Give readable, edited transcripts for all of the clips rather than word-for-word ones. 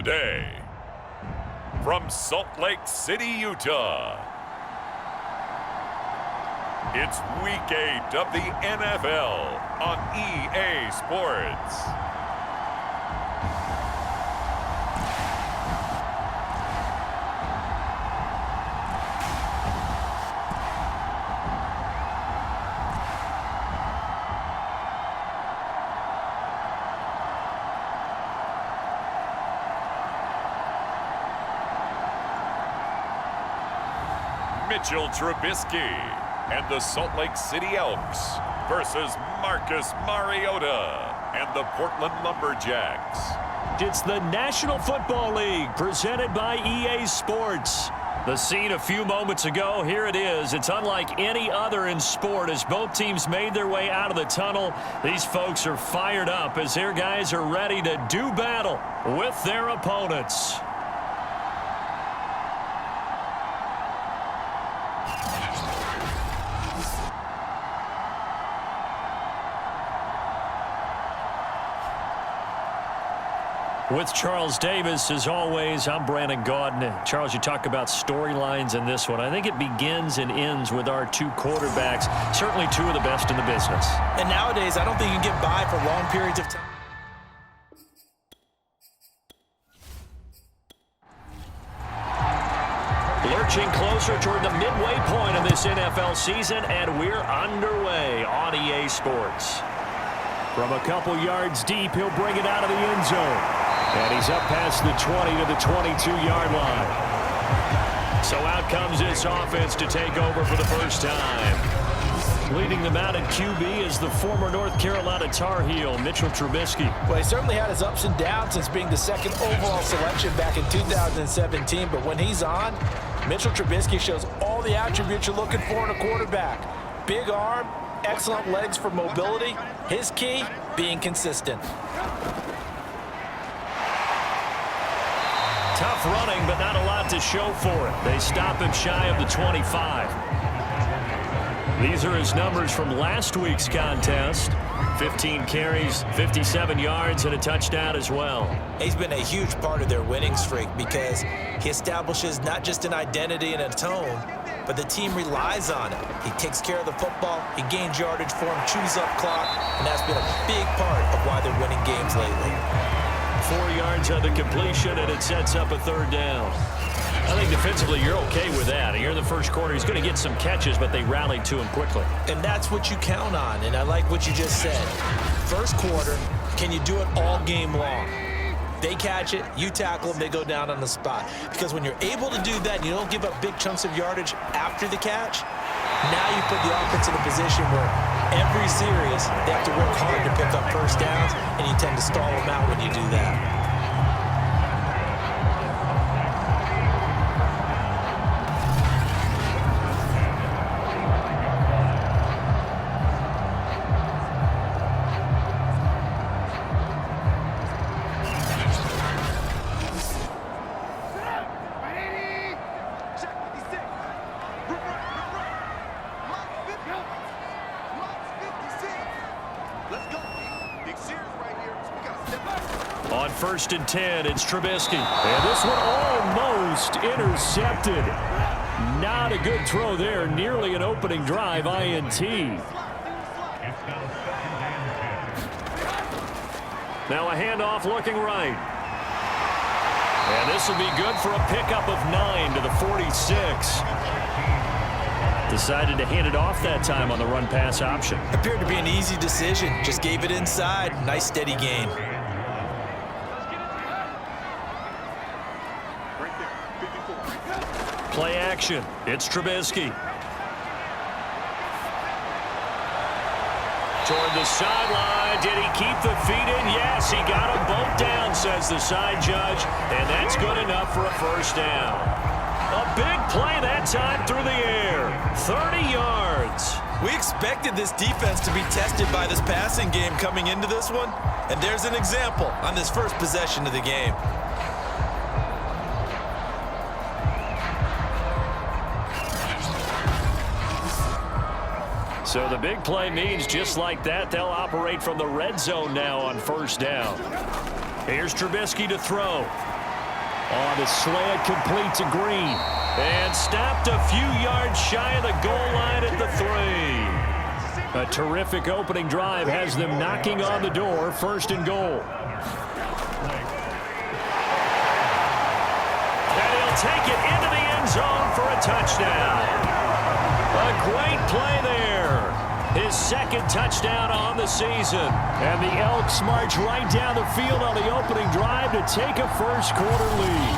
day, from Salt Lake City, Utah, it's Week 8 of the NFL on EA Sports. Mitchell Trubisky and the Salt Lake City Elks versus Marcus Mariota and the Portland Lumberjacks. It's the National Football League presented by EA Sports. The scene a few moments ago, here it is. It's unlike any other in sport as both teams made their way out of the tunnel. These folks are fired up as their guys are ready to do battle with their opponents. With Charles Davis, as always, I'm Brandon Gaudin. Charles, you talk about storylines in this one. I think it begins and ends with our two quarterbacks, certainly two of the best in the business. And nowadays, I don't think you can get by for long periods of time. Lurching closer toward the midway point of this NFL season, and we're underway on EA Sports. From a couple yards deep, he'll bring it out of the end zone. And he's up past the 20 to the 22-yard line. So out comes this offense to take over for the first time. Leading them out at QB is the former North Carolina Tar Heel, Mitchell Trubisky. Well, he certainly had his ups and downs since being the second overall selection back in 2017. But when he's on, Mitchell Trubisky shows all the attributes you're looking for in a quarterback. Big arm, excellent legs for mobility. His key, being consistent. Tough running, but not a lot to show for it. They stop him shy of the 25. These are his numbers from last week's contest. 15 carries, 57 yards, and a touchdown as well. He's been a huge part of their winning streak because he establishes not just an identity and a tone, but the team relies on it. He takes care of the football, he gains yardage for him, chews up clock, and that's been a big part of why they're winning games lately. 4 yards on the completion, and it sets up a third down. I think defensively you're okay with that. Here in the first quarter, he's going to get some catches, but they rallied to him quickly. And that's what you count on, and I like what you just said. First quarter, can you do it all game long? They catch it, you tackle them, they go down on the spot. Because when you're able to do that and you don't give up big chunks of yardage after the catch, now you put the offense in a position where every series they have to work hard to pick up first downs, and you tend to stall them out when you do that. On 1st and 10, it's Trubisky. And this one almost intercepted. Not a good throw there. Nearly an opening drive INT. Now a handoff looking right. And this will be good for a pickup of 9 to the 46. Decided to hand it off that time on the run-pass option. Appeared to be an easy decision. Just gave it inside. Nice steady gain. Play action. It's Trubisky. Toward the sideline. Did he keep the feet in? Yes, he got them both down, says the side judge. And that's good enough for a first down. A big play that time through the air. 30 yards. We expected this defense to be tested by this passing game coming into this one. And there's an example on this first possession of the game. So the big play means just like that, they'll operate from the red zone now on first down. Here's Trubisky to throw. On the slant, complete to Green. And stopped a few yards shy of the goal line at the 3. A terrific opening drive has them knocking on the door, 1st and goal. And he'll take it into the end zone for a touchdown. A great play there. His 2nd touchdown on the season. And the Elks march right down the field on the opening drive to take a first-quarter lead.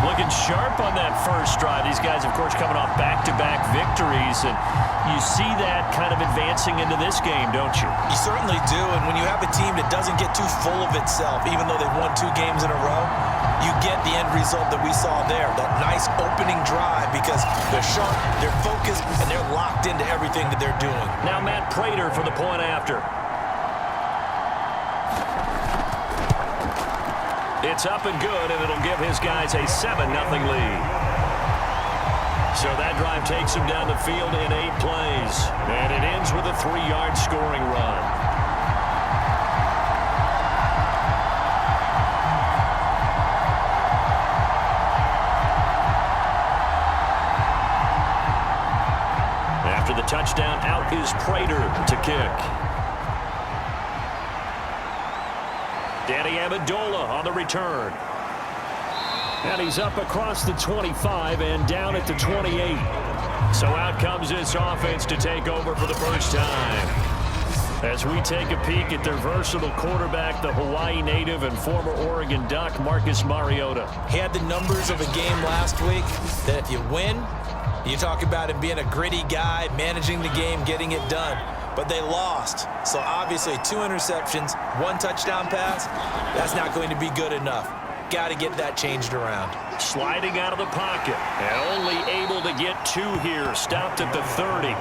Looking sharp on that first drive. These guys, of course, coming off back-to-back victories. And you see that kind of advancing into this game, don't you? You certainly do. And when you have a team that doesn't get too full of itself, even though they've won 2 games in a row, you get the end result that we saw there. That nice opening drive because they're sharp, they're focused, and they're locked into everything that they're doing. Now Matt Prater for the point after. It's up and good, and it'll give his guys a 7-0 lead. So that drive takes him down the field in 8 plays. And it ends with a 3-yard scoring run. After the touchdown, out is Prater to kick. Danny Amendola on the return. And he's up across the 25 and down at the 28. So out comes this offense to take over for the first time. As we take a peek at their versatile quarterback, the Hawaii native and former Oregon Duck, Marcus Mariota. He had the numbers of a game last week that if you win, you talk about him being a gritty guy, managing the game, getting it done. But they lost. So obviously 2 interceptions, 1 touchdown pass, that's not going to be good enough. Got to get that changed around. Sliding out of the pocket and only able to get 2 here. Stopped at the 30.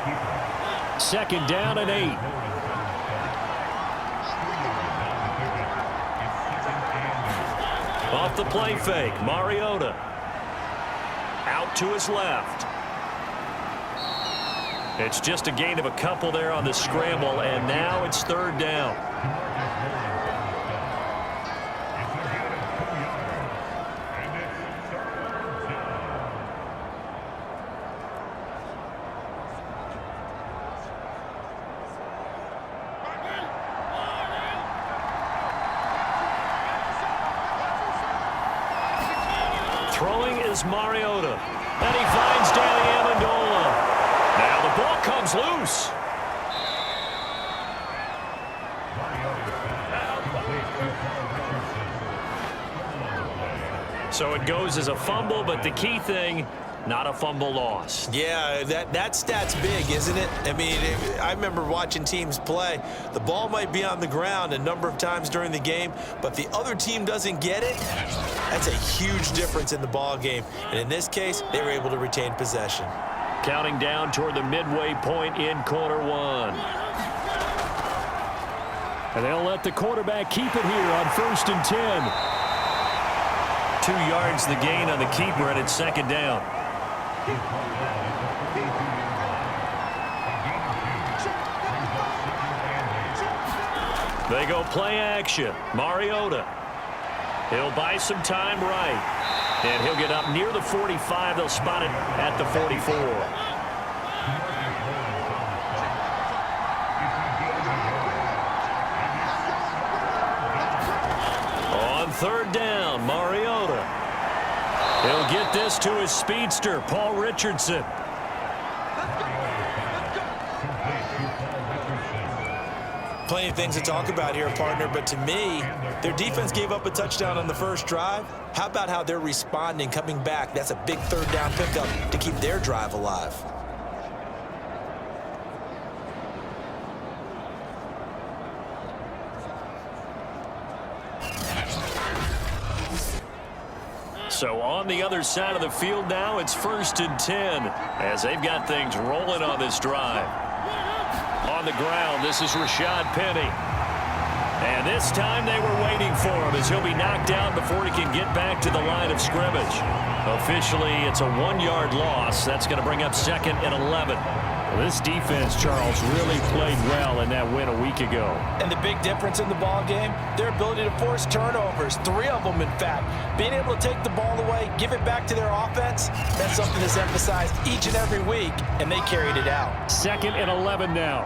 2nd down and 8. Off the play fake, Mariota. Out to his left. It's just a gain of a couple there on the scramble, and now it's 3rd down. Throwing is Mariota, and he finds Danny Amendola. Now the ball comes loose. So it goes as a fumble, but the key thing, not a fumble loss. Yeah, that stat's big, isn't it? I mean, I remember watching teams play. The ball might be on the ground a number of times during the game, but the other team doesn't get it. That's a huge difference in the ball game. And in this case, they were able to retain possession. Counting down toward the midway point in quarter 1. And they'll let the quarterback keep it here on 1st and 10. 2 yards the gain on the keeper, and it's 2nd down. They go play action. Mariota. He'll buy some time right. And he'll get up near the 45. They'll spot it at the 44. On 3rd down, Mariota. He'll get this to his speedster, Paul Richardson. Plenty of things to talk about here, partner, but to me, their defense gave up a touchdown on the first drive. How about how they're responding, coming back? That's a big 3rd down pickup to keep their drive alive. So on the other side of the field now, it's 1st and 10 as they've got things rolling on this drive. On the ground, this is Rashad Penny. And this time they were waiting for him as he'll be knocked down before he can get back to the line of scrimmage. Officially, it's a 1-yard loss. That's going to bring up 2nd and 11. This defense, Charles, really played well in that win a week ago. And the big difference in the ball game, their ability to force turnovers, 3 of them in fact. Being able to take the ball away, give it back to their offense, that's something that's emphasized each and every week, and they carried it out. 2nd and 11 now.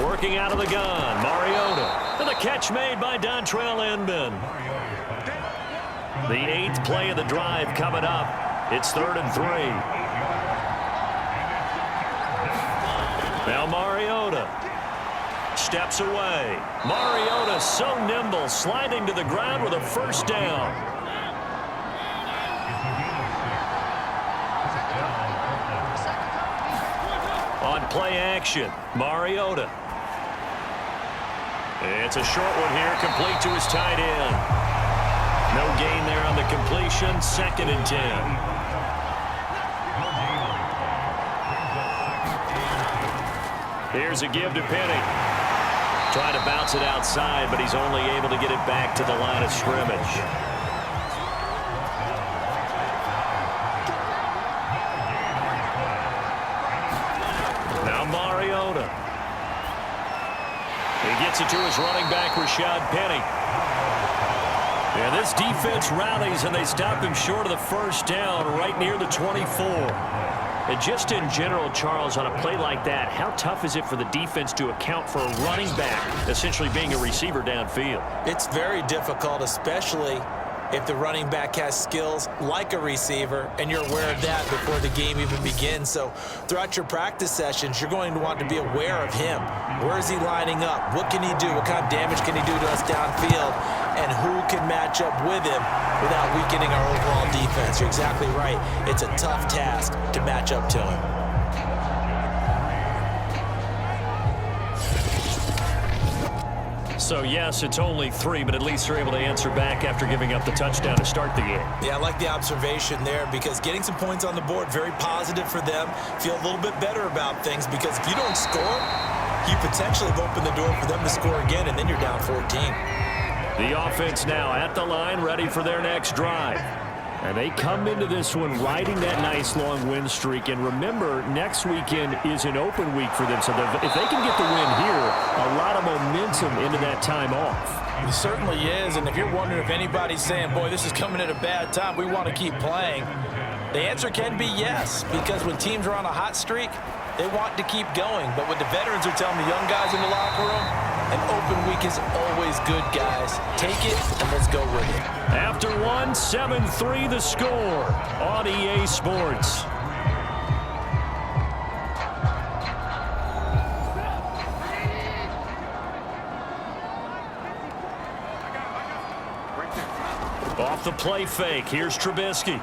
Working out of the gun, Mariota. And the catch made by Dontrell Inman. The 8th play of the drive coming up. It's 3rd and 3. Now Mariota steps away. Mariota so nimble, sliding to the ground with a first down. On play action, Mariota. It's a short one here, complete to his tight end. No gain there on the completion, 2nd and 10. Here's a give to Penny. Trying to bounce it outside, but he's only able to get it back to the line of scrimmage. Now Mariota. He gets it to his running back, Rashad Penny. Yeah, this defense rallies, and they stop him short of the first down right near the 24. And just in general, Charles, on a play like that, how tough is it for the defense to account for a running back essentially being a receiver downfield? It's very difficult, especially if the running back has skills like a receiver, and you're aware of that before the game even begins. So throughout your practice sessions, you're going to want to be aware of him. Where is he lining up? What can he do? What kind of damage can he do to us downfield? And who can match up with him without weakening our overall defense? You're exactly right. It's a tough task to match up to him. So, yes, it's only 3, but at least they're able to answer back after giving up the touchdown to start the game. Yeah, I like the observation there, because getting some points on the board, very positive for them. Feel a little bit better about things, because if you don't score, you potentially have opened the door for them to score again, and then you're down 14. The offense now at the line, ready for their next drive. And they come into this one riding that nice long win streak. And remember, next weekend is an open week for them. So if they can get the win here, a lot of momentum into that time off. It certainly is. And if you're wondering if anybody's saying, boy, this is coming at a bad time, we want to keep playing, the answer can be yes. Because when teams are on a hot streak, they want to keep going. But what the veterans are telling the young guys in the locker room, an open week is always good, guys. Take it, and let's go with it. After 1, 7-3 the score on EA Sports. Off the play fake, here's Trubisky.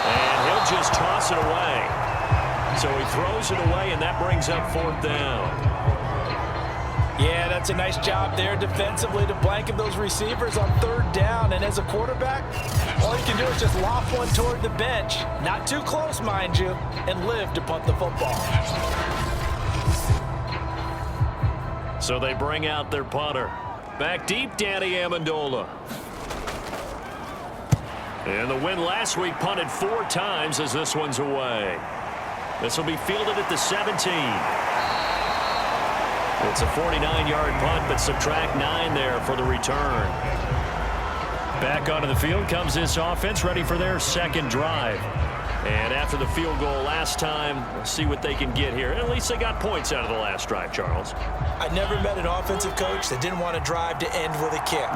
And he'll just toss it away. So he throws it away, and that brings up 4th down. Yeah, that's a nice job there defensively to blanket those receivers on 3rd down. And as a quarterback, all you can do is just loft one toward the bench. Not too close, mind you, and live to punt the football. So they bring out their punter. Back deep, Danny Amendola. And the win last week punted 4 times as this one's away. This will be fielded at the 17. It's a 49-yard punt, but subtract 9 there for the return. Back onto the field comes this offense, ready for their 2nd drive. And after the field goal last time, let's see what they can get here. At least they got points out of the last drive, Charles. I never met an offensive coach that didn't want to drive to end with a kick.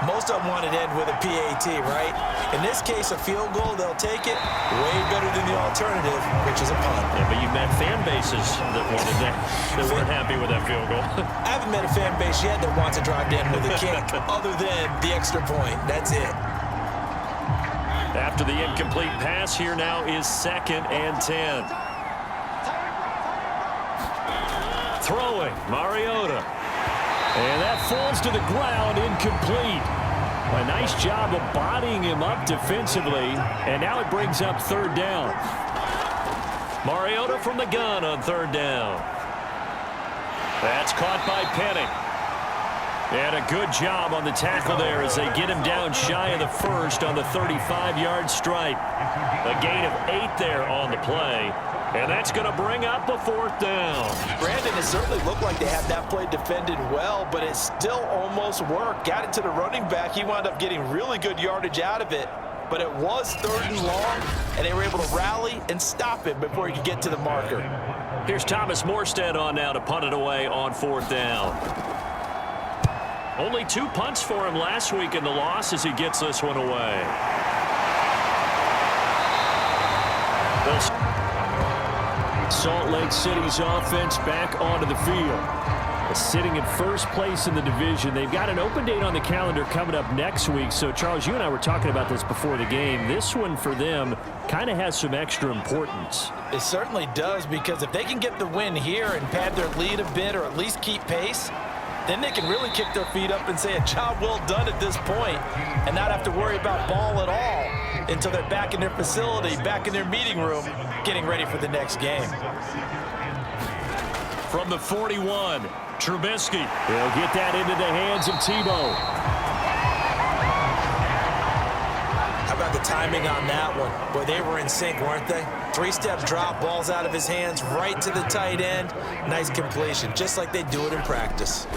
Most of them want to end with a PAT, right? In this case, a field goal, they'll take it. Way better than the alternative, which is a punt. Yeah, but you've met fan bases that wanted that weren't happy with that field goal. I haven't met a fan base yet that wants to drive to end with a kick, other than the extra point. That's it. After the incomplete pass, here now is 2nd and 10. Throwing, Mariota. And that falls to the ground, incomplete. A nice job of bodying him up defensively, and now it brings up 3rd down. Mariota from the gun on 3rd down. That's caught by Penny. And a good job on the tackle there as they get him down shy of the first on the 35-yard stripe. A gain of 8 there on the play. And that's going to bring up a 4th down. Brandon, it certainly looked like they had that play defended well, but it still almost worked. Got it to the running back. He wound up getting really good yardage out of it. But it was 3rd and long, and they were able to rally and stop it before he could get to the marker. Here's Thomas Morstead on now to punt it away on 4th down. Only 2 punts for him last week in the loss as he gets this one away. Salt Lake City's offense back onto the field. Sitting in first place in the division. They've got an open date on the calendar coming up next week. So, Charles, you and I were talking about this before the game. This one for them kind of has some extra importance. It certainly does, because if they can get the win here and pad their lead a bit or at least keep pace, then they can really kick their feet up and say a job well done at this point and not have to worry about ball at all until they're back in their facility, back in their meeting room, getting ready for the next game. From the 41, Trubisky. He'll get that into the hands of Tebow. How about the timing on that one? Boy, they were in sync, weren't they? 3-step drop, balls out of his hands, right to the tight end. Nice completion, just like they do it in practice.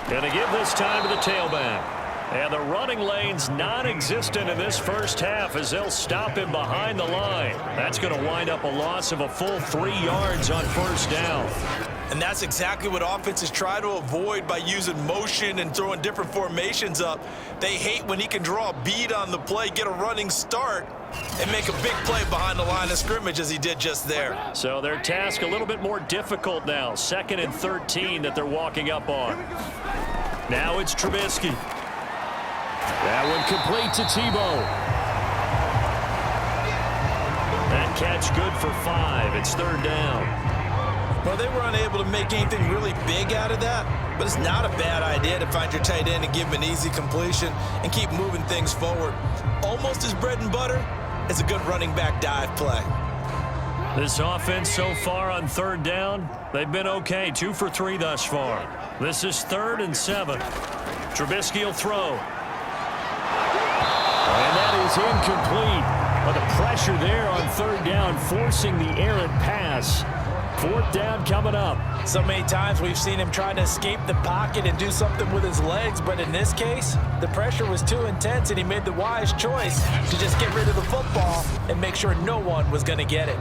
Gonna give this time to the tailback. And the running lane's non-existent in this first half as they'll stop him behind the line. That's going to wind up a loss of a full 3 yards on 1st down. And that's exactly what offenses try to avoid by using motion and throwing different formations up. They hate when he can draw a bead on the play, get a running start, and make a big play behind the line of scrimmage as he did just there. So their task a little bit more difficult now. 2nd and 13 that they're walking up on. Now it's Trubisky. That one complete to Tebow. That catch good for 5. It's 3rd down. Well, they were unable to make anything really big out of that, but it's not a bad idea to find your tight end and give him an easy completion and keep moving things forward. Almost as bread and butter as a good running back dive play. This offense so far on 3rd down, they've been okay. 2 for 3 thus far. This is 3rd and 7. Trubisky will throw. And that is incomplete. But the pressure there on 3rd down, forcing the errant pass. 4th down coming up. So many times we've seen him trying to escape the pocket and do something with his legs, but in this case, the pressure was too intense and he made the wise choice to just get rid of the football and make sure no one was going to get it.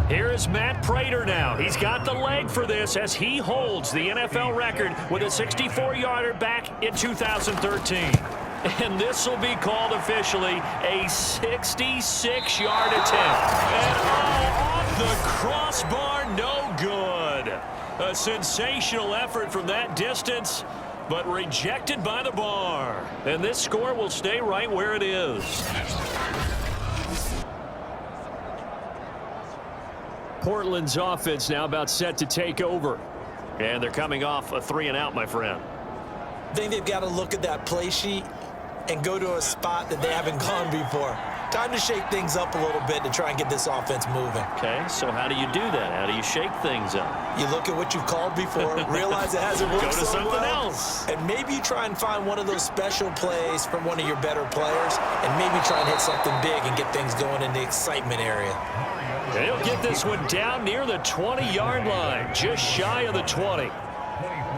Here is Matt Prater now. He's got the leg for this as he holds the NFL record with a 64-yarder back in 2013. And this will be called officially a 66-yard attempt. And off the crossbar, no good. A sensational effort from that distance, but rejected by the bar. And this score will stay right where it is. Portland's offense now about set to take over. And they're coming off a 3-and-out, my friend. I think they've got to look at that play sheet and go to a spot that they haven't gone before. Time to shake things up a little bit to try and get this offense moving. Okay, so how do you do that? How do you shake things up? You look at what you've called before, realize it hasn't worked Go to so something well, else. and maybe you try and find one of those special plays from one of your better players, and maybe try and hit something big and get things going in the excitement area. And he'll get this one down near the 20-yard line, just shy of the 20.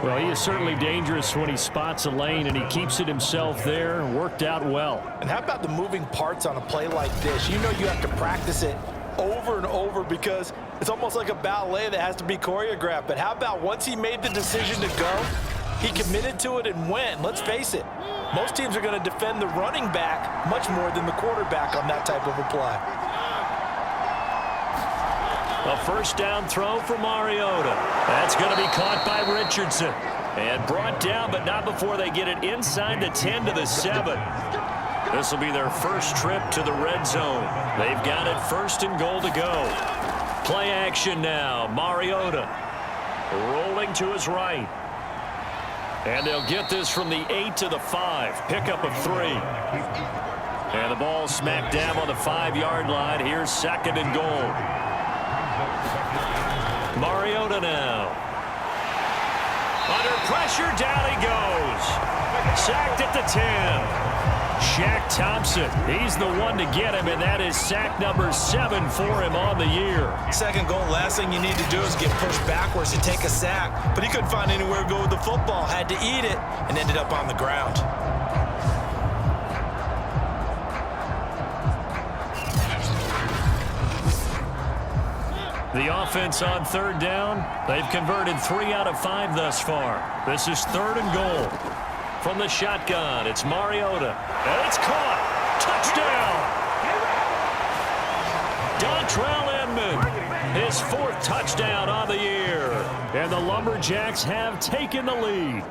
Well, he is certainly dangerous when he spots a lane, and he keeps it himself there. Worked out well. And how about the moving parts on a play like this? You know you have to practice it over and over because it's almost like a ballet that has to be choreographed. But how about once he made the decision to go, he committed to it and went. Let's face it, most teams are going to defend the running back much more than the quarterback on that type of a play. A 1st down throw for Mariota. That's going to be caught by Richardson. And brought down, but not before they get it inside the 10 to the 7. This will be their first trip to the red zone. They've got it 1st and goal to go. Play action now. Mariota rolling to his right. And they'll get this from the 8 to the 5. Pickup of 3. And the ball smacked down on the 5-yard line. Here's 2nd and goal. Mariota now. Under pressure, down he goes. Sacked at the 10. Shaq Thompson, he's the one to get him, and that is sack number 7 for him on the year. Second goal, last thing you need to do is get pushed backwards to take a sack. But he couldn't find anywhere to go with the football, had to eat it, and ended up on the ground. The offense on third down, they've converted 3 out of 5 thus far. This is 3rd and goal. From the shotgun, it's Mariota. And it's caught. Touchdown! Dontrell Inman, his 4th touchdown on the year. And the Lumberjacks have taken the lead.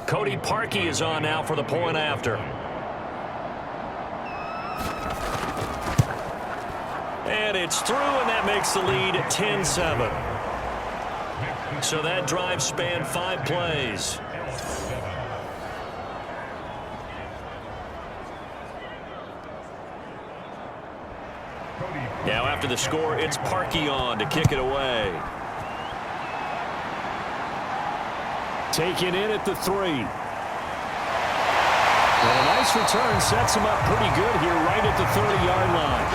Cody Parkey is on now for the point after. And it's through, and that makes the lead 10-7. So that drive spanned 5 plays. Now after the score, it's Parkey on to kick it away. Taken in at the 3. And a nice return sets him up pretty good here right at the 30-yard line.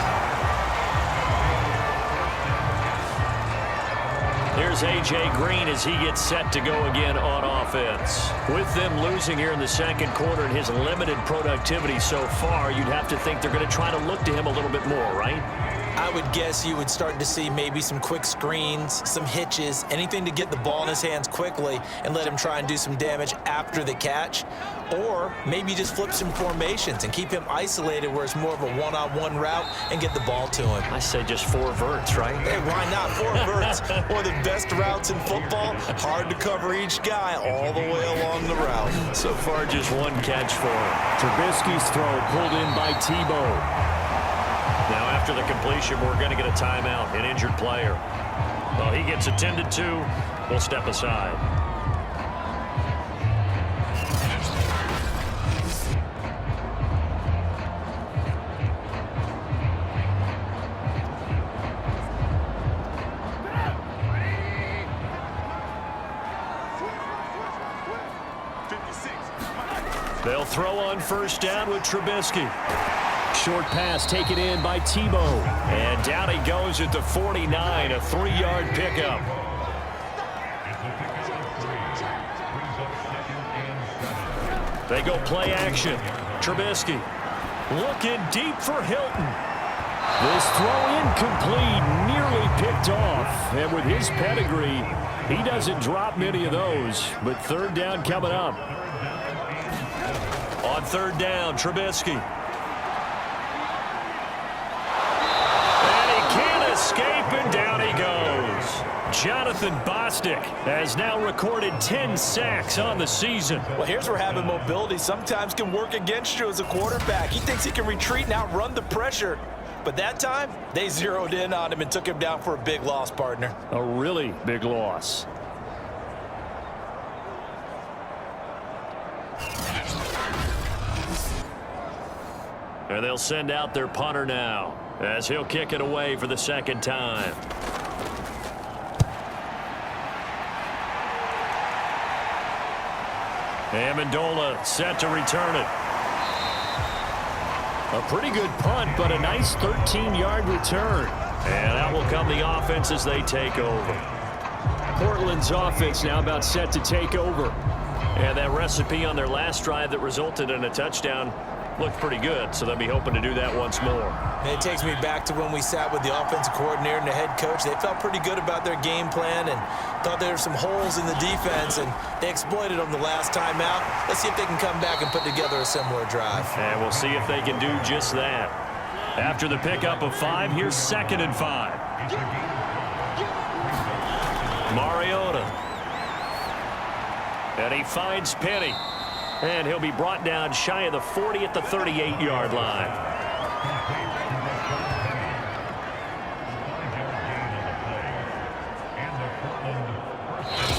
Here's A.J. Green as he gets set to go again on offense. With them losing here in the second quarter and his limited productivity so far, you'd have to think they're going to try to look to him a little bit more, right? I would guess you would start to see maybe some quick screens, some hitches, anything to get the ball in his hands quickly and let him try and do some damage after the catch. Or maybe just flip some formations and keep him isolated where it's more of a one-on-one route and get the ball to him. I say just 4 verts, right? Hey, why not? 4 verts. One of the best routes in football. Hard to cover each guy all the way along the route. So far, just 1 catch for him. Trubisky's throw pulled in by Tebow. Now, after the completion, we're going to get a timeout, an injured player. Well, he gets attended to. We'll step aside. They'll throw on first down with Trubisky. Short pass taken in by Tebow. And down he goes at the 49, a 3-yard pickup. They go play action. Trubisky looking deep for Hilton. This throw incomplete, nearly picked off. And with his pedigree, he doesn't drop many of those. But 3rd down coming up. On 3rd down, Trubisky. Escape, and down he goes. Jonathan Bostic has now recorded 10 sacks on the season. Well, here's where having mobility sometimes can work against you as a quarterback. He thinks he can retreat and outrun the pressure. But that time, they zeroed in on him and took him down for a big loss, partner. A really big loss. And they'll send out their punter now, as he'll kick it away for the 2nd time. Amendola set to return it. A pretty good punt, but a nice 13-yard return. And that will come the offense as they take over. Portland's offense now about set to take over. And that recipe on their last drive that resulted in a touchdown looked pretty good, so they'll be hoping to do that once more. And it takes me back to when we sat with the offensive coordinator and the head coach. They felt pretty good about their game plan and thought there were some holes in the defense, and they exploited them the last time out. Let's see if they can come back and put together a similar drive. And we'll see if they can do just that. After the pickup of 5, here's 2nd and 5. Mariota. And he finds Penny. And he'll be brought down shy of the 40 at the 38-yard line.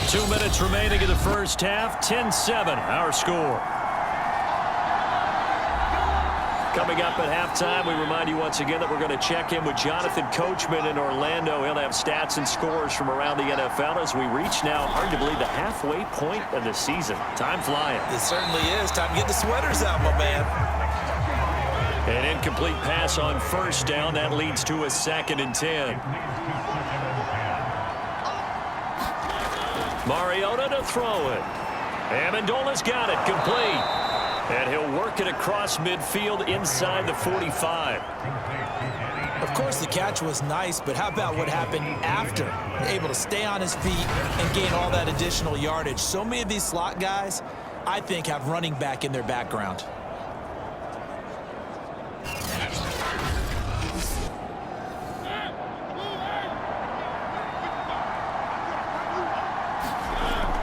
2 minutes remaining in the first half. 10-7, our score. Coming up at halftime, we remind you once again that we're going to check in with Jonathan Coachman in Orlando. He'll have stats and scores from around the NFL as we reach now, hard to believe, the halfway point of the season. Time flying. It certainly is. Time to get the sweaters out, my man. An incomplete pass on first down. That leads to a 2nd and 10. Mariota to throw it. Amendola's got it. Complete. And he'll work it across midfield inside the 45. Of course, the catch was nice, but how about what happened after? Able to stay on his feet and gain all that additional yardage. So many of these slot guys, I think, have running back in their background.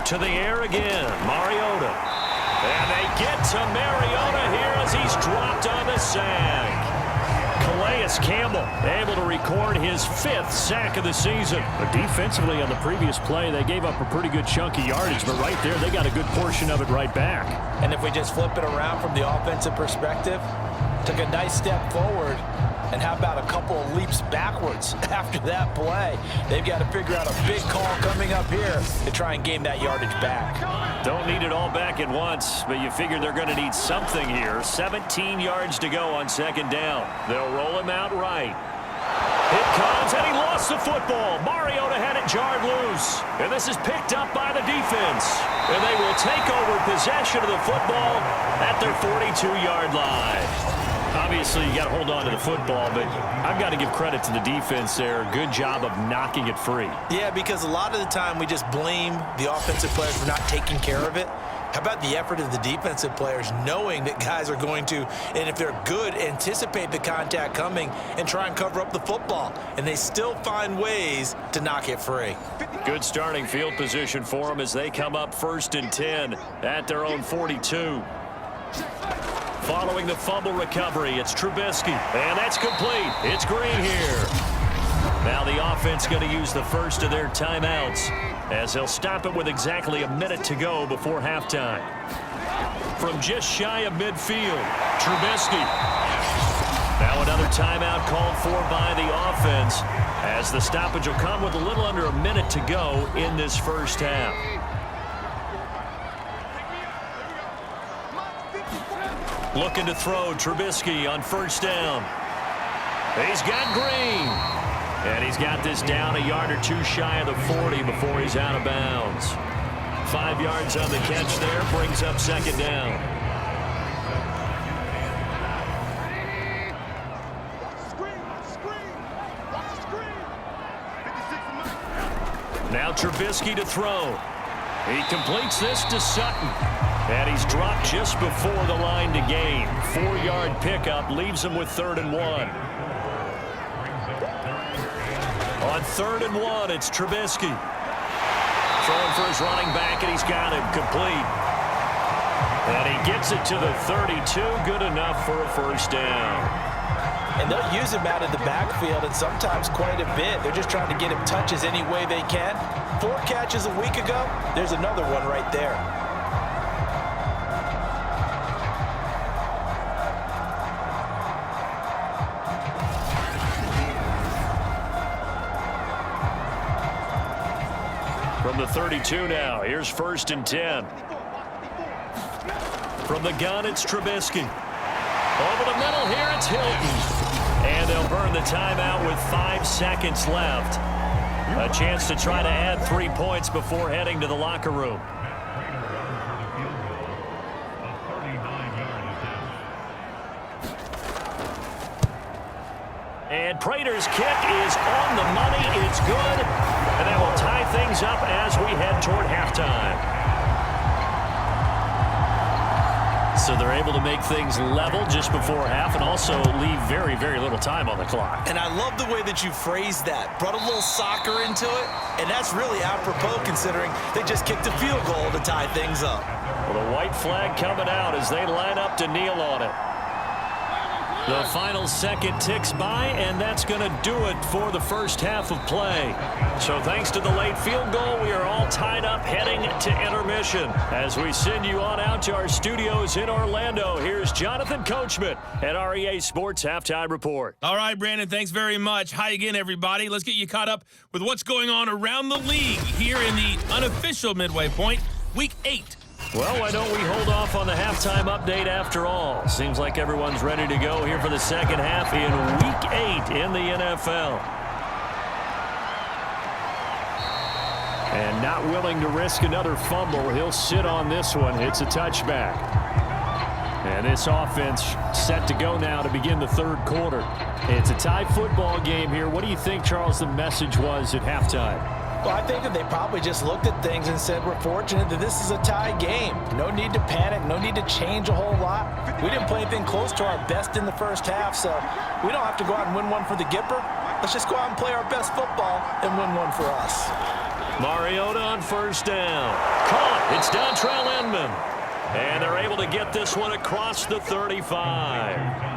To the air again, Mariota. And they get to Mariota here as he's dropped on the sack. Calais Campbell able to record his 5th sack of the season. But defensively on the previous play, they gave up a pretty good chunk of yardage. But right there, they got a good portion of it right back. And if we just flip it around from the offensive perspective, took a nice step forward. And how about a couple of leaps backwards after that play? They've got to figure out a big call coming up here to try and gain that yardage back. Don't need it all back at once, but you figure they're going to need something here. 17 yards to go on 2nd down. They'll roll him out right. It comes, and he lost the football. Mariota had it jarred loose. And this is picked up by the defense. And they will take over possession of the football at their 42-yard line. Obviously, you got to hold on to the football, but I've got to give credit to the defense there. Good job of knocking it free. Yeah, because a lot of the time we just blame the offensive players for not taking care of it. How about the effort of the defensive players knowing that guys are going to, and if they're good, anticipate the contact coming and try and cover up the football. And they still find ways to knock it free. Good starting field position for them as they come up 1st and 10 at their own 42. Following the fumble recovery, it's Trubisky. And that's complete. It's Green here. Now the offense going to use the first of their timeouts as they'll stop it with exactly a minute to go before halftime. From just shy of midfield, Trubisky. Now another timeout called for by the offense as the stoppage will come with a little under a minute to go in this first half. Looking to throw, Trubisky on 1st down. He's got Green. And he's got this down a yard or 2 shy of the 40 before he's out of bounds. 5 yards on the catch there, brings up 2nd down. Now Trubisky to throw. He completes this to Sutton. And he's dropped just before the line to gain. 4-yard pickup leaves him with 3rd and 1. On 3rd and 1, it's Trubisky. Throwing for his running back, and he's got him complete. And he gets it to the 32. Good enough for a 1st down. And they'll use him out of the backfield, and sometimes quite a bit. They're just trying to get him touches any way they can. 4 catches a week ago. There's another one right there. From the 32 now, here's 1st and 10. From the gun, it's Trubisky. Over the middle here, it's Hilton. And they'll burn the timeout with 5 seconds left. A chance to try to add 3 points before heading to the locker room. And Prater's kick is on the money. It's good. And that will tie things up as we head toward halftime. So they're able to make things level just before half and also leave very, very little time on the clock. And I love the way that you phrased that. Brought a little soccer into it, and that's really apropos considering they just kicked a field goal to tie things up. Well, the white flag coming out as they line up to kneel on it. The final second ticks by, and that's going to do it for the first half of play. So thanks to the late field goal, we are all tied up heading to intermission. As we send you on out to our studios in Orlando, here's Jonathan Coachman at REA Sports Halftime Report. All right, Brandon, thanks very much. Hi again, everybody. Let's get you caught up with what's going on around the league here in the unofficial midway point, Week 8. Well, why don't we hold off on the halftime update after all? Seems like everyone's ready to go here for the second half in Week 8 in the NFL. And not willing to risk another fumble, he'll sit on this one. It's a touchback. And this offense set to go now to begin the third quarter. It's a tie football game here. What do you think, Charles, the message was at halftime? Well, I think that they probably just looked at things and said, we're fortunate that this is a tie game. No need to panic. No need to change a whole lot. We didn't play anything close to our best in the first half, so we don't have to go out and win one for the Gipper. Let's just go out and play our best football and win one for us. Mariota on first down. Caught. It's Dontrell Inman. And they're able to get this one across the 35.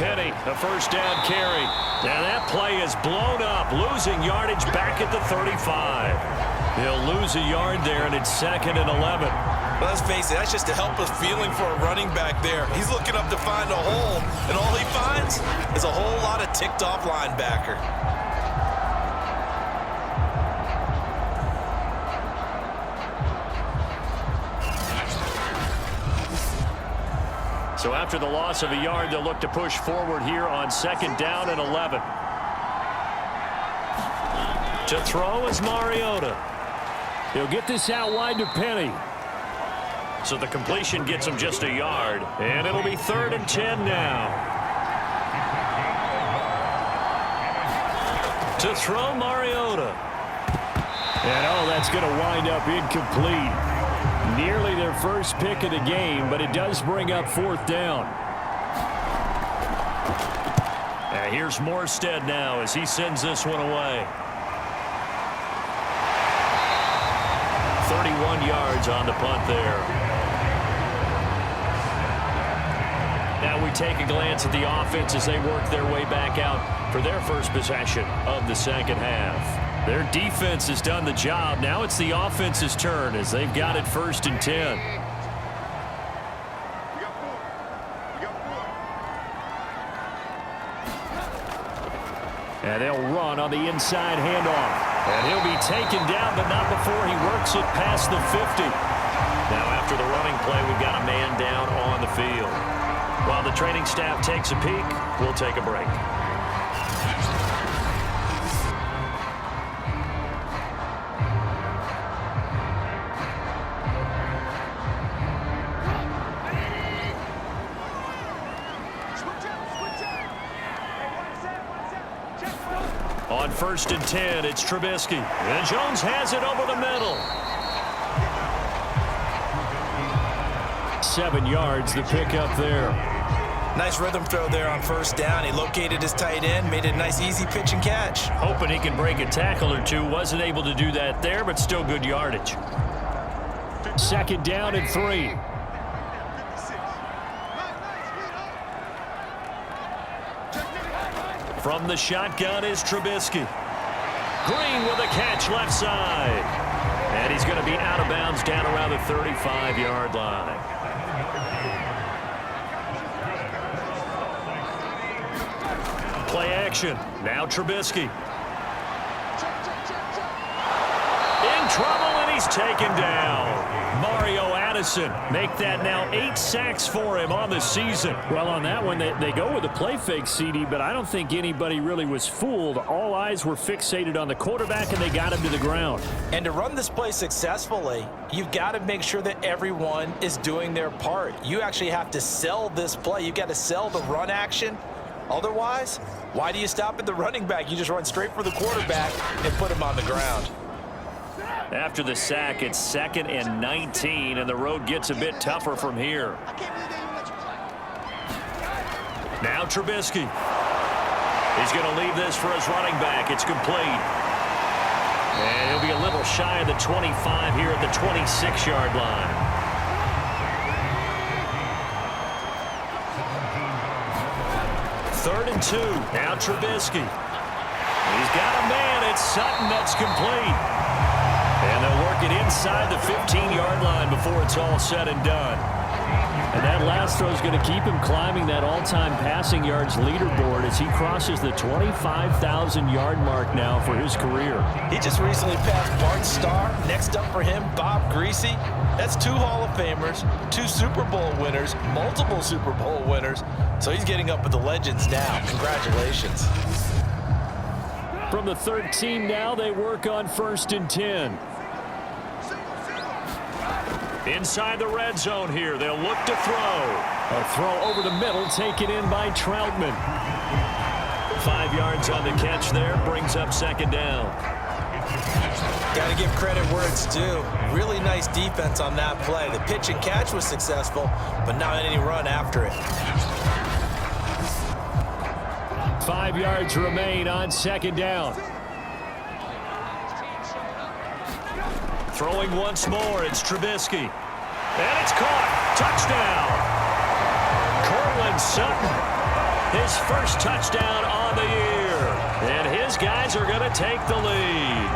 Penny, a first down carry. And that play is blown up, losing yardage back at the 35. He'll lose a yard there, and it's 2nd and 11. Well, let's face it, that's just a helpless feeling for a running back there. He's looking up to find a hole, and all he finds is a whole lot of ticked-off linebacker. So after the loss of a yard, they'll look to push forward here on 2nd down and 11. To throw is Mariota. He'll get this out wide to Penny. So the completion gets him just a yard, and it'll be 3rd and 10 now. To throw Mariota. And oh, that's going to wind up incomplete. Nearly their first pick of the game, but it does bring up 4th down. And here's Morstead now as he sends this one away. 31 yards on the punt there. Now we take a glance at the offense as they work their way back out for their first possession of the second half. Their defense has done the job. Now it's the offense's turn as they've got it 1st and 10. And they'll run on the inside handoff. And he'll be taken down, but not before he works it past the 50. Now after the running play, we've got a man down on the field. While the training staff takes a peek, we'll take a break. On 1st and 10, it's Trubisky. And Jones has it over the middle. 7 yards, the pickup there. Nice rhythm throw there on 1st down. He located his tight end, made it a nice, easy pitch and catch. Hoping he can break a tackle or two. Wasn't able to do that there, but still good yardage. 2nd down and 3. From the shotgun is Trubisky. Green with a catch left side. And he's going to be out of bounds down around the 35-yard line. Play action. Now Trubisky. In trouble, and he's taken down. Mario Addison make that now 8 sacks for him on the season. Well, on that one, they go with a play fake, CD, but I don't think anybody really was fooled. All eyes were fixated on the quarterback, and they got him to the ground. And to run this play successfully, you've got to make sure that everyone is doing their part. You actually have to sell this play. You've got to sell the run action. Otherwise, why do you stop at the running back? You just run straight for the quarterback and put him on the ground. After the sack, it's 2nd and 19, and the road gets a bit tougher from here. Now Trubisky. He's going to leave this for his running back. It's complete. And he'll be a little shy of the 25 here at the 26-yard line. 3rd and 2. Now Trubisky. He's got a man. It's Sutton that's complete. And they'll work it inside the 15-yard line before it's all said and done. And that last throw is going to keep him climbing that all-time passing yards leaderboard as he crosses the 25,000-yard mark now for his career. He just recently passed Bart Starr. Next up for him, Bob Greasy. That's 2 Hall of Famers, 2 Super Bowl winners, multiple Super Bowl winners. So he's getting up with the legends now. Congratulations. From the 13 now, they work on 1st and 10. Inside the red zone here, they'll look to throw. A throw over the middle taken in by Troutman. 5 yards on the catch there, brings up 2nd down. Got to give credit where it's due. Really nice defense on that play. The pitch and catch was successful, but not any run after it. 5 yards remain on 2nd down. Throwing once more, it's Trubisky. And it's caught. Touchdown. Cortland Sutton, his first touchdown on the year. And his guys are going to take the lead.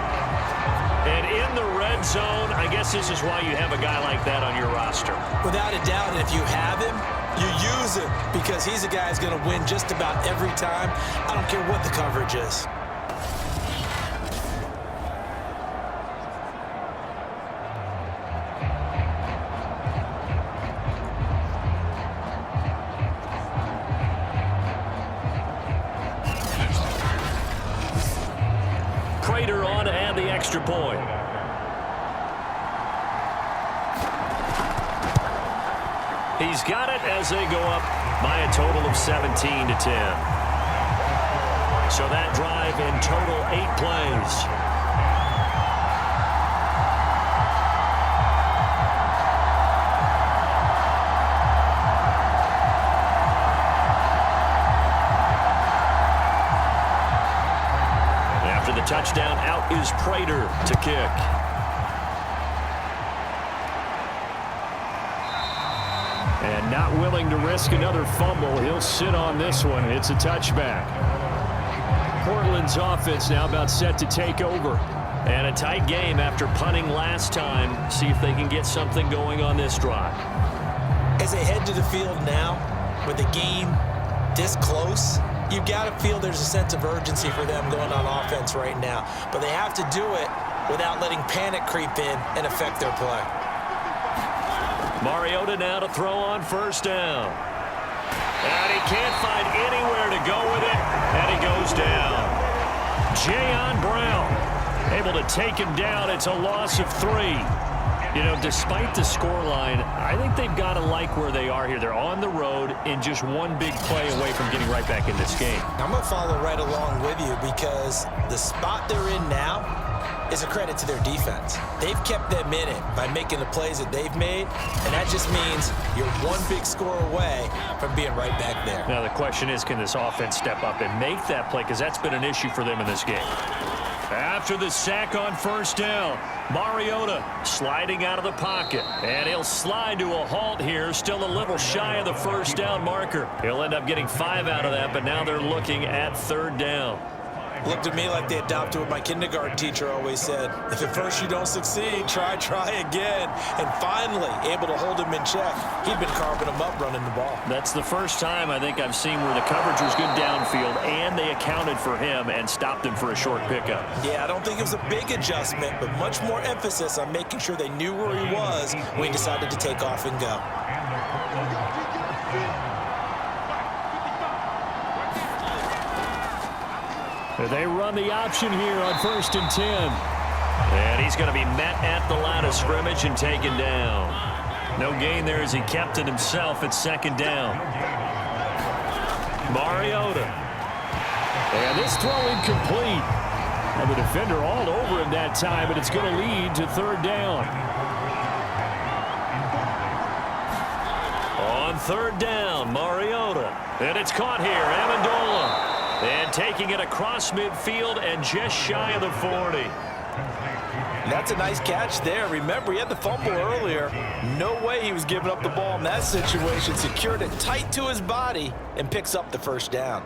And in the red zone, I guess this is why you have a guy like that on your roster. Without a doubt, and if you have him, you use him because he's a guy who's going to win just about every time. I don't care what the coverage is. Prater on to add the extra point. He's got it as they go up by a total of 17 to 10. So that drive in total 8 plays. After the touchdown, out is Prater to kick. And not willing to risk another fumble. He'll sit on this one. It's a touchback. Portland's offense now about set to take over. And a tight game after punting last time. See if they can get something going on this drive. As they head to the field now, with the game this close, you've got to feel there's a sense of urgency for them going on offense right now. But they have to do it without letting panic creep in and affect their play. Mariota now to throw on 1st down. And he can't find anywhere to go with it, and he goes down. Jayon Brown able to take him down. It's a loss of 3. You know, despite the scoreline, I think they've got to like where they are here. They're on the road and just one big play away from getting right back in this game. I'm going to follow right along with you because the spot they're in now is a credit to their defense. They've kept them in it by making the plays that they've made, and that just means you're one big score away from being right back there. Now the question is, can this offense step up and make that play? Because that's been an issue for them in this game. After the sack on 1st down, Mariota sliding out of the pocket. And he'll slide to a halt here, still a little shy of the 1st down marker. He'll end up getting 5 out of that, but now they're looking at 3rd down. Looked at me like they adopted what my kindergarten teacher always said. If at first you don't succeed, try again. And finally, able to hold him in check. He'd been carving him up running the ball. That's the first time I think I've seen where the coverage was good downfield and they accounted for him and stopped him for a short pickup. Yeah, I don't think it was a big adjustment, but much more emphasis on making sure they knew where he was when he decided to take off and go. They run the option here on 1st and 10. And he's going to be met at the line of scrimmage and taken down. No gain there as he kept it himself at 2nd down. Mariota. And this throw incomplete. And the defender all over him that time, but it's going to lead to 3rd down. On 3rd down, Mariota. And it's caught here, Amendola. And taking it across midfield and just shy of the 40. That's a nice catch there. Remember, he had the fumble earlier. No way he was giving up the ball in that situation. Secured it tight to his body and picks up the 1st down.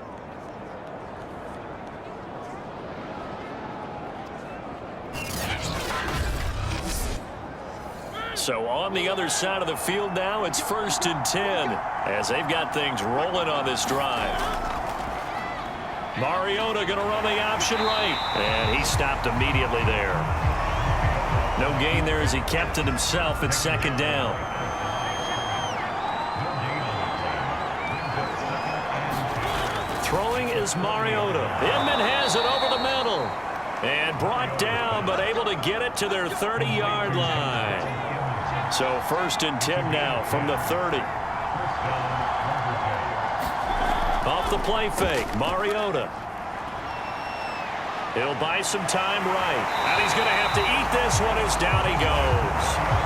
So on the other side of the field now, it's 1st and 10 as they've got things rolling on this drive. Mariota going to run the option right, and he stopped immediately there. No gain there as he kept it himself at 2nd down. Throwing is Mariota. Inman has it over the middle. And brought down, but able to get it to their 30-yard line. So 1st and 10 now from the 30. Off the play fake, Mariota. He'll buy some time right. And he's going to have to eat this one as down he goes.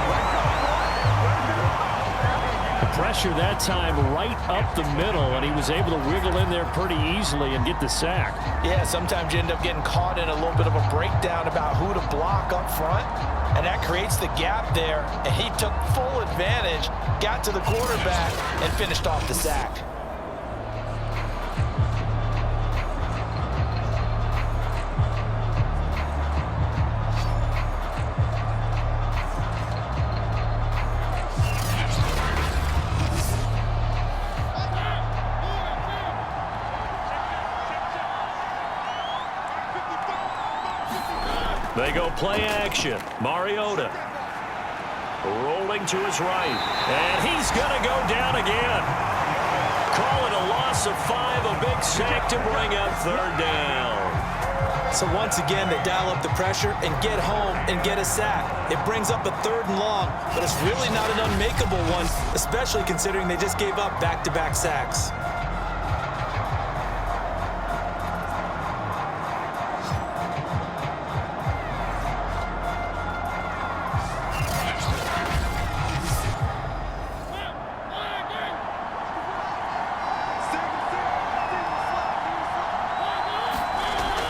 Pressure that time right up the middle, and he was able to wiggle in there pretty easily and get the sack. Yeah, sometimes you end up getting caught in a little bit of a breakdown about who to block up front, and that creates the gap there, and he took full advantage, got to the quarterback, and finished off the sack. They go play action. Mariota rolling to his right. And he's going to go down again. Call it a loss of 5, a big sack to bring up 3rd down. So once again, they dial up the pressure and get home and get a sack. It brings up a 3rd and long, but it's really not an unmakeable one, especially considering they just gave up back-to-back sacks.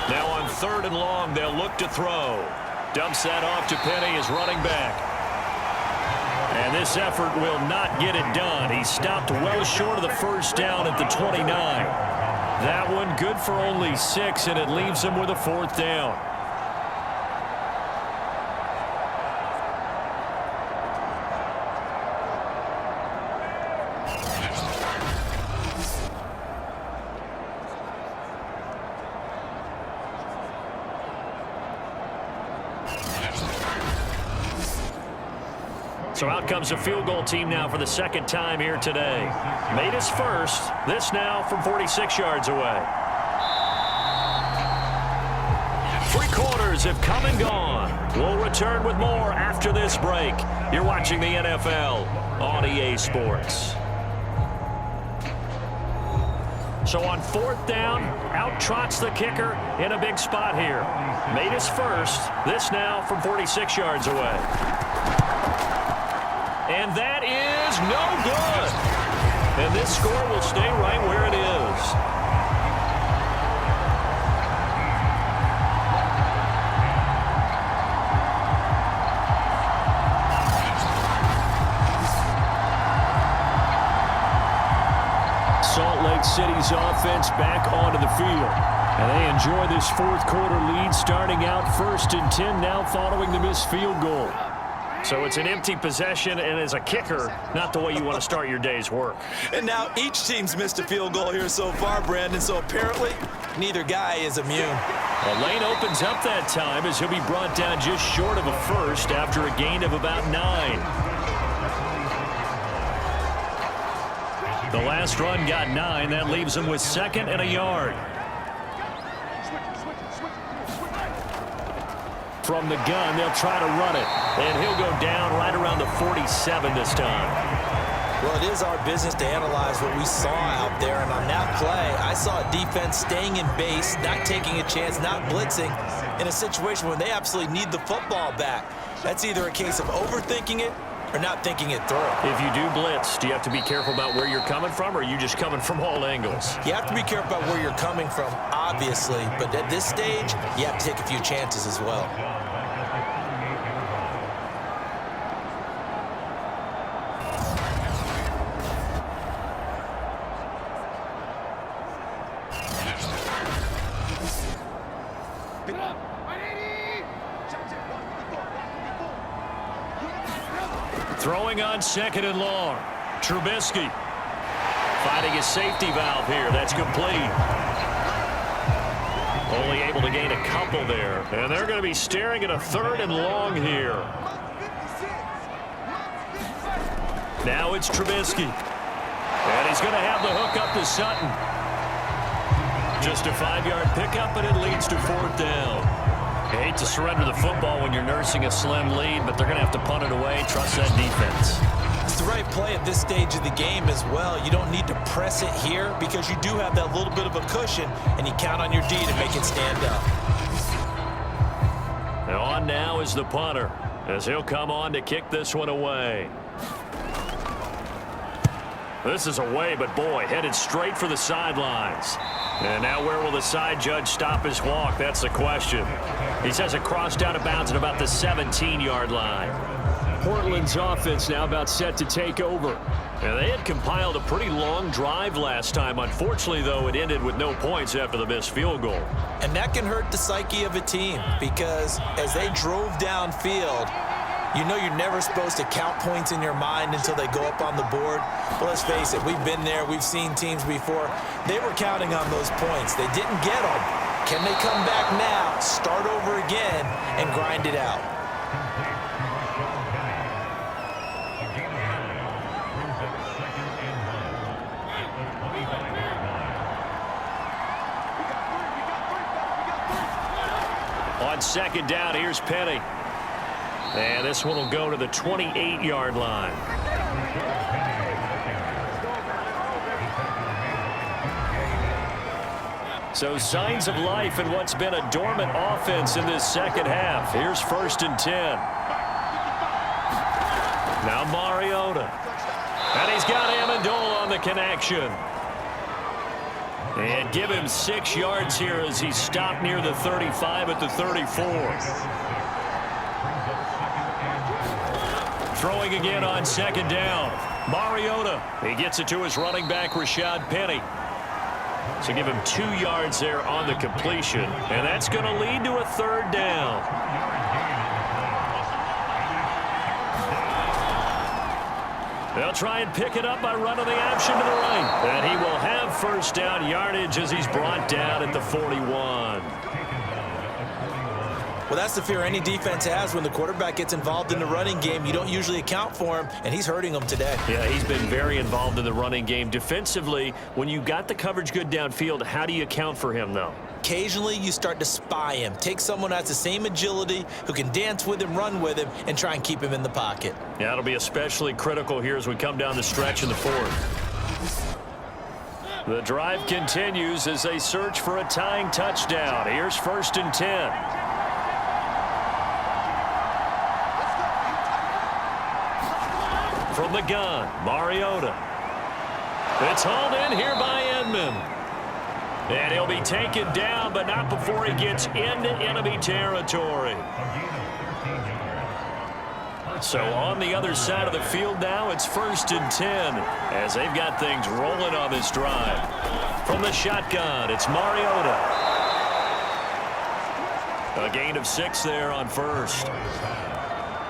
Now on 3rd and long, they'll look to throw. Dumps that off to Penny as running back. And this effort will not get it done. He stopped well short of the 1st down at the 29. That one good for only 6, and it leaves him with a 4th down. So out comes a field goal team now for the 2nd time here today. Made his first. This now from 46 yards away. 3 quarters have come and gone. We'll return with more after this break. You're watching the NFL on EA Sports. So on 4th down, out trots the kicker in a big spot here. Made his first. This now from 46 yards away. And that is no good. And this score will stay right where it is. Salt Lake City's offense back onto the field. And they enjoy this 4th quarter lead, starting out 1st and 10 now following the missed field goal. So it's an empty possession, and as a kicker, not the way you want to start your day's work. And now each team's missed a field goal here so far, Brandon, so apparently neither guy is immune. A lane opens up that time as he'll be brought down just short of a 1st after a gain of about 9. The last run got 9. That leaves him with 2nd and a yard. From the gun, they'll try to run it. And he'll go down right around the 47 this time. Well, it is our business to analyze what we saw out there. And on that play, I saw a defense staying in base, not taking a chance, not blitzing, in a situation where they absolutely need the football back. That's either a case of overthinking it or not thinking it through. If you do blitz, do you have to be careful about where you're coming from, or are you just coming from all angles? You have to be careful about where you're coming from, obviously. But at this stage, you have to take a few chances as well. Throwing on 2nd and long. Trubisky finding his safety valve here. That's complete. Only able to gain a couple there. And they're going to be staring at a 3rd and long here. Now it's Trubisky. And he's going to have the hook up to Sutton. Just a 5-yard pickup, and it leads to 4th down. You hate to surrender the football when you're nursing a slim lead, but they're going to have to punt it away. Trust that defense. It's the right play at this stage of the game as well. You don't need to press it here because you do have that little bit of a cushion, and you count on your D to make it stand up. And on now is the punter, as he'll come on to kick this one away. This is away, but boy, headed straight for the sidelines. And now where will the side judge stop his walk? That's the question. He says it crossed out of bounds at about the 17-yard line. Portland's offense now about set to take over. And they had compiled a pretty long drive last time. Unfortunately, though, it ended with no points after the missed field goal. And that can hurt the psyche of a team because as they drove downfield, you know you're never supposed to count points in your mind until they go up on the board. But let's face it, we've been there. We've seen teams before. They were counting on those points. They didn't get them. Can they come back now, start over again, and grind it out? On 2nd down, here's Penny. And this one will go to the 28-yard line. So signs of life in what's been a dormant offense in this second half. Here's 1st and 10. Now Mariota. And he's got Amendola on the connection. And give him 6 yards here as he stopped near the 35 at the 34. Throwing again on 2nd down. Mariota. He gets it to his running back, Rashad Penny. So give him 2 yards there on the completion. And that's going to lead to a 3rd down. They'll try and pick it up by running the option to the right. And he will have 1st down yardage as he's brought down at the 41. Well, that's the fear any defense has when the quarterback gets involved in the running game. You don't usually account for him, and he's hurting them today. Yeah, he's been very involved in the running game. Defensively, when you got the coverage good downfield, how do you account for him, though? Occasionally, you start to spy him. Take someone who has the same agility, who can dance with him, run with him, and try and keep him in the pocket. Yeah, it'll be especially critical here as we come down the stretch in the 4th. The drive continues as they search for a tying touchdown. Here's 1st and 10. From the gun, Mariota. It's hauled in here by Edmond. And he'll be taken down, but not before he gets into enemy territory. So on the other side of the field now, it's 1st and 10 as they've got things rolling on this drive. From the shotgun, it's Mariota. A gain of 6 there on 1st.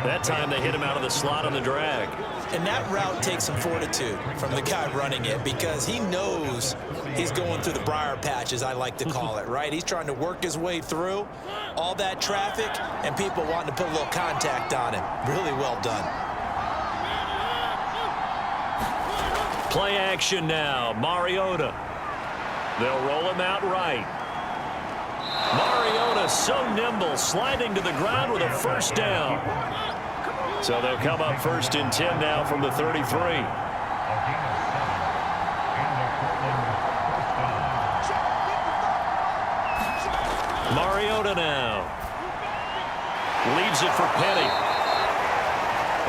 That time they hit him out of the slot on the drag. And that route takes some fortitude from the guy running it because he knows he's going through the briar patch, as I like to call it, right? He's trying to work his way through all that traffic and people wanting to put a little contact on him. Really well done. Play action now. Mariota. They'll roll him out right. Mariota so nimble, sliding to the ground with a 1st down. So they'll come up 1st and 10 now from the 33. Mariota now. Leaves it for Penny.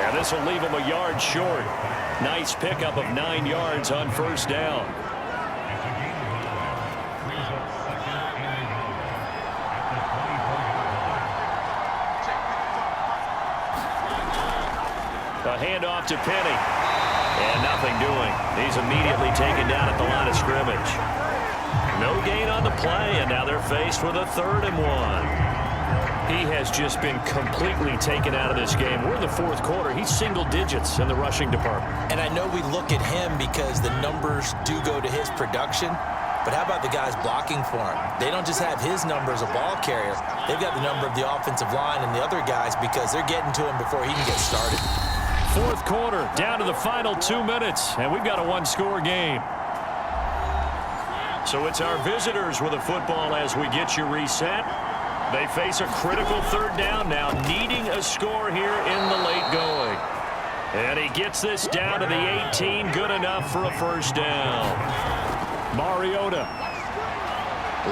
And this will leave him a yard short. Nice pickup of 9 yards on 1st down. A handoff to Penny. And nothing doing. He's immediately taken down at the line of scrimmage. No gain on the play, and now they're faced with a 3rd and 1. He has just been completely taken out of this game. We're in the fourth quarter. He's single digits in the rushing department. And I know we look at him because the numbers do go to his production, but how about the guys blocking for him? They don't just have his number as a ball carrier. They've got the number of the offensive line and the other guys because they're getting to him before he can get started. Fourth quarter, down to the final 2 minutes, and we've got a one-score game. So it's our visitors with the football as we get you reset. They face a critical third down now, needing a score here in the late going. And he gets this down to the 18, good enough for a first down. Mariota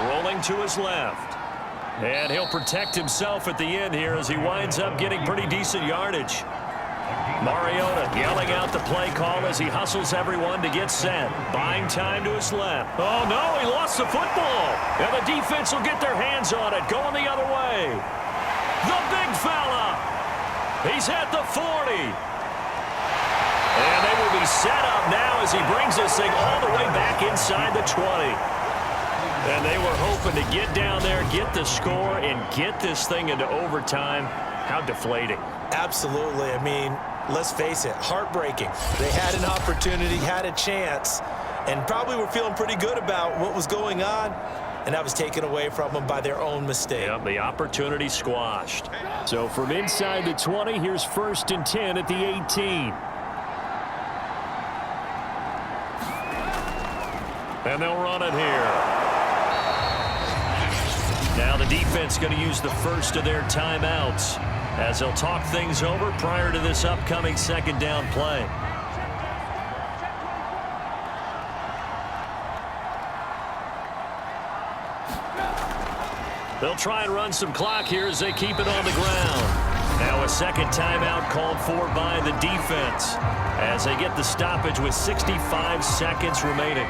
rolling to his left. And he'll protect himself at the end here as he winds up getting pretty decent yardage. Mariota yelling out the play call as he hustles everyone to get set. Buying time to his left. Oh, no, he lost the football. And the defense will get their hands on it, going the other way. The big fella. He's at the 40. And they will be set up now as he brings this thing all the way back inside the 20. And they were hoping to get down there, get the score, and get this thing into overtime. How deflating. Absolutely. I mean, let's face it, heartbreaking. They had an opportunity, had a chance, and probably were feeling pretty good about what was going on, and that was taken away from them by their own mistake. Yep, the opportunity squashed. So from inside the 20, here's 1st and 10 at the 18. And they'll run it here. Now the defense going to use the first of their timeouts as they'll talk things over prior to this upcoming second down play. They'll try and run some clock here as they keep it on the ground. Now a second timeout called for by the defense as they get the stoppage with 65 seconds remaining.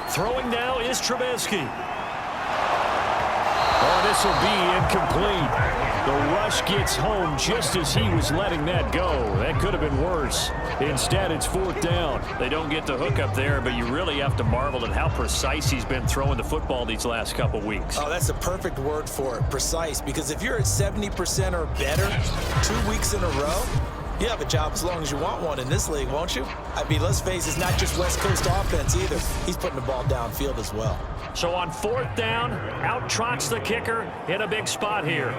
Throwing now is Trubisky. Oh, this will be incomplete. The rush gets home just as he was letting that go. That could have been worse. Instead, it's 4th down. They don't get the hook up there, but you really have to marvel at how precise he's been throwing the football these last couple weeks. Oh, that's the perfect word for it, precise, because if you're at 70% or better 2 weeks in a row, you have a job as long as you want one in this league, won't you? I mean, let's face it, it's not just West Coast offense either. He's putting the ball downfield as well. So on 4th down, out trots the kicker in a big spot here.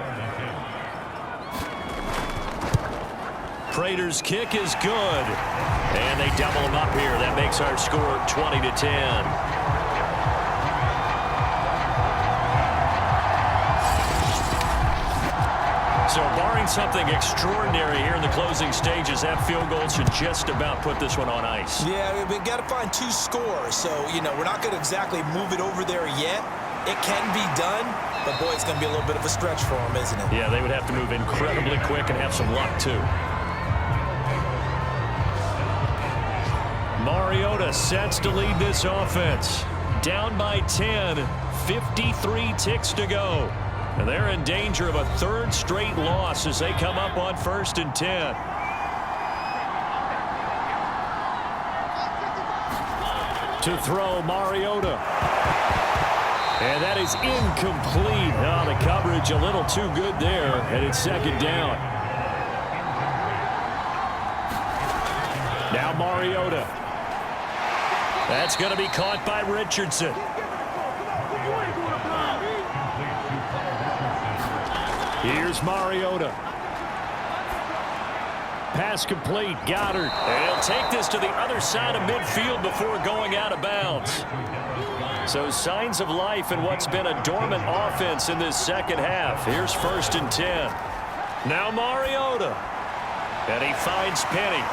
Prater's kick is good. And they double him up here. That makes our score 20-10. So barring something extraordinary here in the closing stages, that field goal should just about put this one on ice. Yeah, we've got to find 2 scores. So, you know, we're not going to exactly move it over there yet. It can be done, but, boy, it's going to be a little bit of a stretch for them, isn't it? Yeah, they would have to move incredibly quick and have some luck, too. Mariota sets to lead this offense. Down by 10, 53 ticks to go. And they're in danger of a 3rd straight loss as they come up on 1st and 10. To throw, Mariota. And that is incomplete. Oh, the coverage a little too good there, and it's 2nd down. Now Mariota. That's going to be caught by Richardson. Here's Mariota. Pass complete. Goddard. And he'll take this to the other side of midfield before going out of bounds. So signs of life in what's been a dormant offense in this second half. Here's 1st and 10. Now Mariota. And he finds Penny.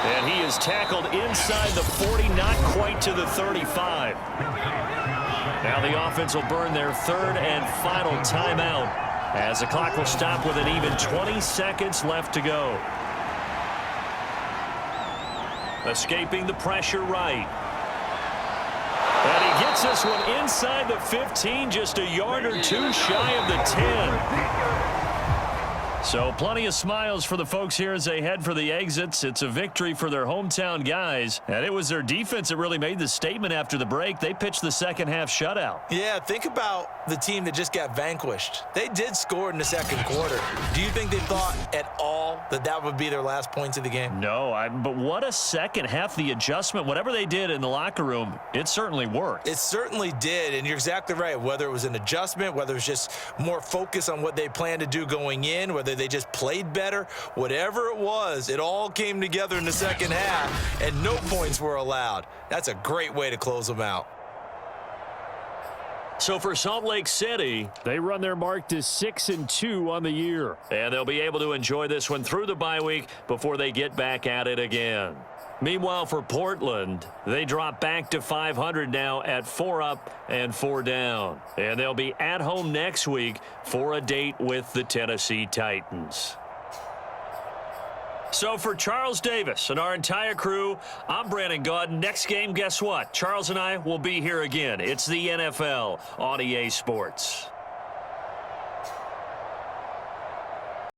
And he is tackled inside the 40, not quite to the 35. Now the offense will burn their 3rd and final timeout as the clock will stop with an even 20 seconds left to go. Escaping the pressure right. And he gets this one inside the 15, just a yard or 2 shy of the 10. So plenty of smiles for the folks here as they head for the exits. It's a victory for their hometown guys, and it was their defense that really made the statement after the break. They pitched the second half shutout. Yeah, think about the team that just got vanquished. They did score in the second quarter. Do you think they thought at all that that would be their last points of the game? No, but what a second half. The adjustment, whatever they did in the locker room, it certainly worked. It certainly did, and you're exactly right. Whether it was an adjustment, whether it was just more focus on what they planned to do going in, whether they just played better, whatever it was, it all came together in the second half, and no points were allowed. That's a great way to close them out. So for Salt Lake City, They run their mark to 6-2 on the year. and they'll be able to enjoy this one through the bye week before they get back at it again. Meanwhile, for Portland, they drop back to 500 now at 4 up and 4 down. And they'll be at home next week for a date with the Tennessee Titans. So for Charles Davis and our entire crew, I'm Brandon Gaudin. Next game, guess what? Charles and I will be here again. It's the NFL on EA Sports.